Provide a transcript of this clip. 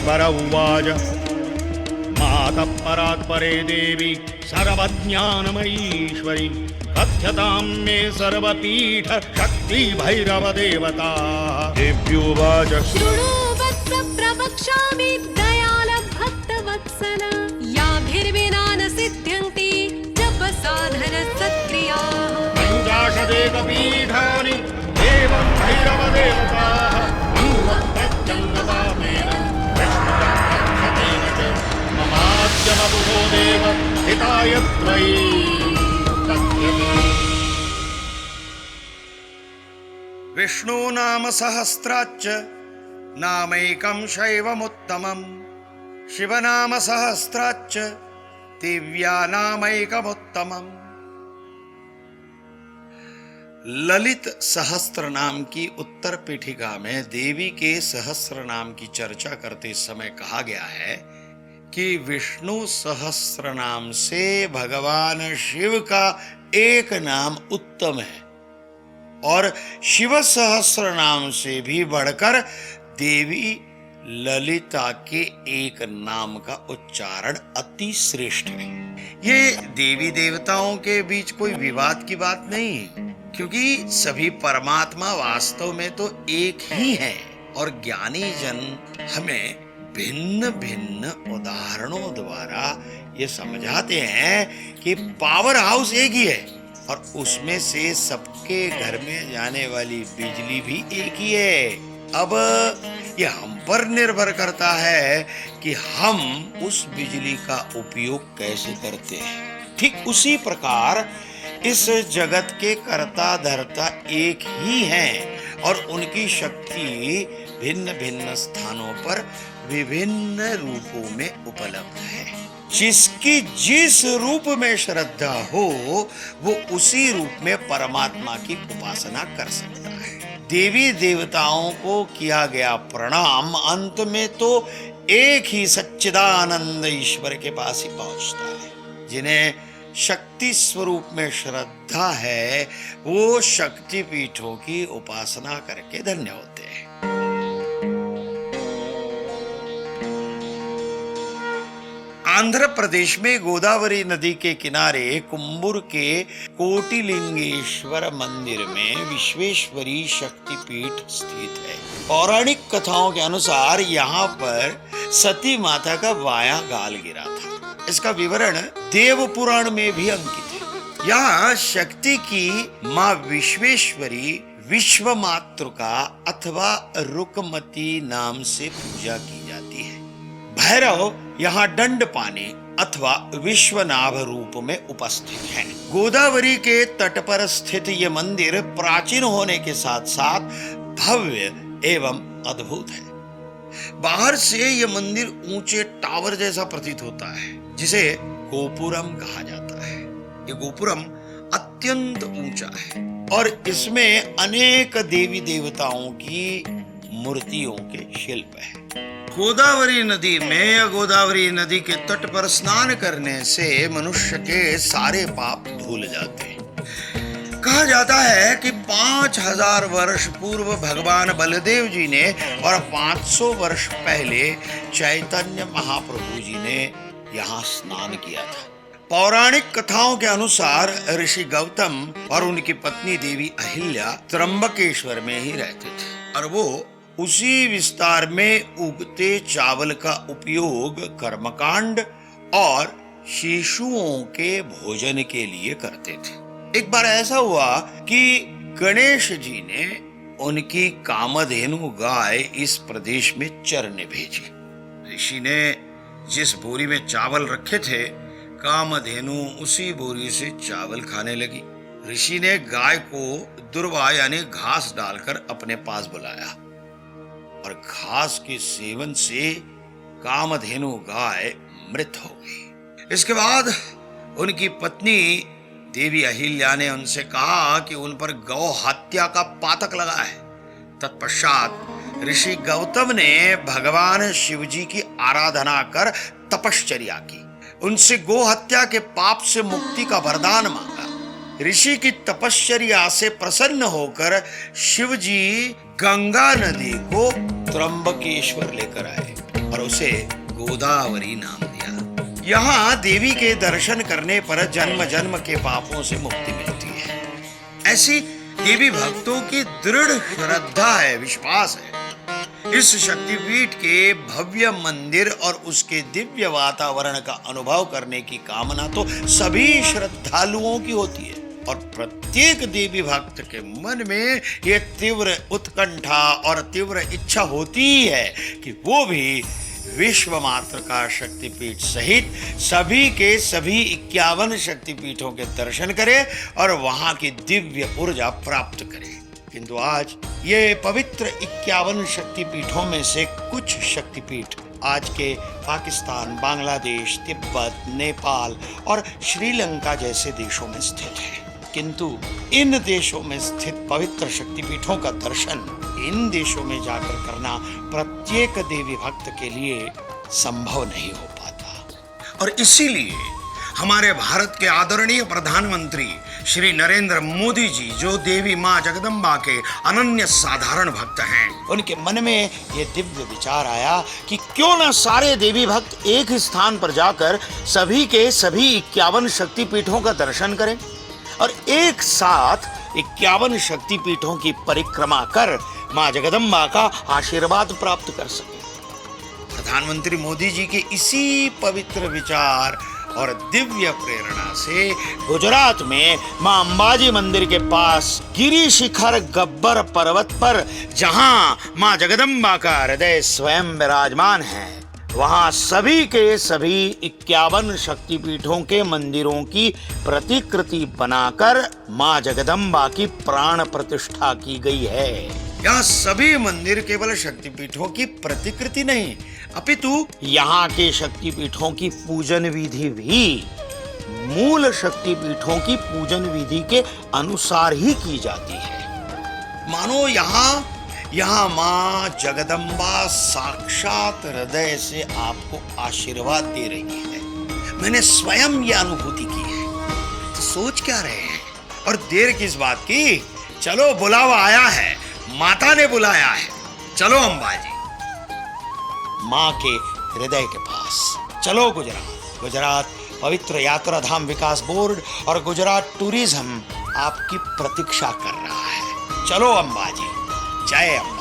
वर उवाच मातः परात् परे देवी सर्वज्ञानमयीश्वरी कथ्यतां मे सर्वपीठ शक्ति भैरव देवता। देव्युवाच शृणु वत्स प्रवक्ष्यामि दयाल भक्तवत्सल याभिर्विना न सिद्ध्यन्ति जप साधन सत्क्रियाः। पञ्चाशदेकपीठानि एवं भैरव देवताः ममाद्यमबुधो देव हिताय त्वयि कथ्यते। विष्णु नाम सहस्राच्च नामैकं शैवमुत्तमम् शिव नाम सहस्राच्च दिव्या नामैकमुत्तमम्। ललित सहस्त्र नाम की उत्तर पीठिका में देवी के सहस्त्र नाम की चर्चा करते समय कहा गया है कि विष्णु सहस्त्र नाम से भगवान शिव का एक नाम उत्तम है और शिव सहस्त्र नाम से भी बढ़कर देवी ललिता के एक नाम का उच्चारण अति श्रेष्ठ है। ये देवी देवताओं के बीच कोई विवाद की बात नहीं है, क्योंकि सभी परमात्मा वास्तव में तो एक ही है और ज्ञानी जन हमें भिन्न भिन्न उदाहरणों द्वारा ये समझाते हैं कि पावर हाउस एक ही है और उसमें से सबके घर में जाने वाली बिजली भी एक ही है। अब ये हम पर निर्भर करता है कि हम उस बिजली का उपयोग कैसे करते हैं। ठीक उसी प्रकार इस जगत के कर्ता धर्ता एक ही हैं और उनकी शक्ति भिन्न भिन्न स्थानों पर विभिन्न रूपों में उपलब्ध है। जिसकी जिस रूप में श्रद्धा हो वो उसी रूप में परमात्मा की उपासना कर सकता है। देवी देवताओं को किया गया प्रणाम अंत में तो एक ही सच्चिदानंद ईश्वर के पास ही पहुंचता है। जिन्हें शक्ति स्वरूप में श्रद्धा है वो शक्ति पीठों की उपासना करके धन्य होते हैं। आंध्र प्रदेश में गोदावरी नदी के किनारे कुंबुर के कोटिलिंगेश्वर मंदिर में विश्वेश्वरी शक्तिपीठ स्थित है। पौराणिक कथाओं के अनुसार यहाँ पर सती माता का बायां गाल गिरा था। इसका विवरण देव पुराण में भी अंकित है। यहाँ शक्ति की माँ विश्वेश्वरी विश्वमातृका अथवा रुकमती नाम से पूजा की जाती है। भैरव यहाँ दंड पाने अथवा विश्वनाभ रूप में उपस्थित है। गोदावरी के तट पर स्थित ये मंदिर प्राचीन होने के साथ साथ भव्य एवं अद्भुत है। बाहर से ये मंदिर ऊंचे टावर जैसा प्रतीत होता है जिसे गोपुरम कहा जाता है। ये गोपुरम अत्यंत ऊंचा है और इसमें अनेक देवी देवताओं की मूर्तियों के शिल्प है। गोदावरी नदी में या गोदावरी नदी के तट पर स्नान करने से मनुष्य के सारे पाप धुल जाते हैं। कहा जाता है कि 5000 वर्ष पूर्व भगवान बलदेव जी ने और 500 वर्ष पहले चैतन्य महाप्रभु जी ने यहाँ स्नान किया था। पौराणिक कथाओं के अनुसार ऋषि गौतम और उनकी पत्नी देवी अहिल्या त्र्यंबकेश्वर में ही रहते थे और वो उसी विस्तार में उगते चावल का उपयोग कर्मकांड और शिशुओं के भोजन के लिए करते थे। एक बार ऐसा हुआ कि गणेश जी ने उनकी कामधेनु गाय इस प्रदेश में चरने भेजी। ऋषि ने जिस बोरी में चावल रखे थे कामधेनु उसी बोरी से चावल खाने लगी। ऋषि ने गाय को दुर्वा यानी घास डालकर अपने पास बुलाया और घास के सेवन से कामधेनु गाय मृत हो गई। इसके बाद उनकी पत्नी देवी अहिल्या ने उनसे कहा कि उन पर गौ हत्या का पातक लगा है। तत्पश्चात ऋषि गौतम ने भगवान शिव जी की आराधना कर तपश्चर्या की, उनसे गौ हत्या के पाप से मुक्ति का वरदान मांगा। ऋषि की तपश्चर्या से प्रसन्न होकर शिव जी गंगा नदी को त्र्यंबकेश्वर लेकर आए और उसे गोदावरी नाम दिया। यहाँ देवी के दर्शन करने पर जन्म जन्म के पापों से मुक्ति मिलती है। ऐसी देवी भक्तों की दृढ़ श्रद्धा है, विश्वास है। इस शक्तिपीठ के भव्य मंदिर और उसके दिव्य वातावरण का अनुभव करने की कामना तो सभी श्रद्धालुओं की होती है और प्रत्येक देवी भक्त के मन में यह तीव्र उत्कंठा और तीव्र इच्छा होती है कि वो भी विश्व मात्र का शक्तिपीठ सहित सभी के सभी 51 शक्तिपीठों के दर्शन करे और वहां की दिव्य ऊर्जा प्राप्त करे। किंतु आज ये पवित्र 51 शक्तिपीठों में से कुछ शक्तिपीठ आज के पाकिस्तान, बांग्लादेश, तिब्बत, नेपाल और श्रीलंका जैसे देशों में स्थित है। किंतु इन देशों में स्थित पवित्र शक्तिपीठों का दर्शन इन देशों में जाकर करना प्रत्येक देवी भक्त के लिए संभव नहीं हो पाता। और इसीलिए हमारे भारत के आदरणीय प्रधानमंत्री श्री नरेंद्र मोदी जी, जो देवी मां जगदम्बा के अनन्य साधारण भक्त हैं, उनके मन में यह दिव्य विचार आया कि क्यों न सारे देवी भक्त एक ही स्थान पर जाकर सभी के सभी 51 शक्तिपीठों का दर्शन करें और एक साथ 51 शक्तिपीठों की परिक्रमा कर मां जगदम्बा का आशीर्वाद प्राप्त कर सके। प्रधानमंत्री मोदी जी के इसी पवित्र विचार और दिव्य प्रेरणा से गुजरात में मां अंबाजी मंदिर के पास गिरी शिखर गब्बर पर्वत पर, जहां मां जगदम्बा का हृदय स्वयं विराजमान है, वहां सभी के सभी 51 शक्तिपीठों के मंदिरों की प्रतिकृति बनाकर मां जगदम्बा की प्राण प्रतिष्ठा की गई है। यह सभी मंदिर केवल शक्तिपीठों की प्रतिकृति नहीं, अपितु यहाँ के शक्तिपीठों की पूजन विधि भी मूल शक्तिपीठों की पूजन विधि के अनुसार ही की जाती है। मानो यहाँ मां जगदम्बा साक्षात हृदय से आपको आशीर्वाद दे रही है। मैंने स्वयं यह अनुभूति की है। तो सोच क्या रहे हैं और देर किस बात की? चलो, बुलावा आया है, माता ने बुलाया है। चलो अंबाजी, मां के हृदय के पास चलो। गुजरात पवित्र यात्रा धाम विकास बोर्ड और गुजरात टूरिज्म आपकी प्रतीक्षा कर रहा है। चलो अंबाजी, जय अंबा।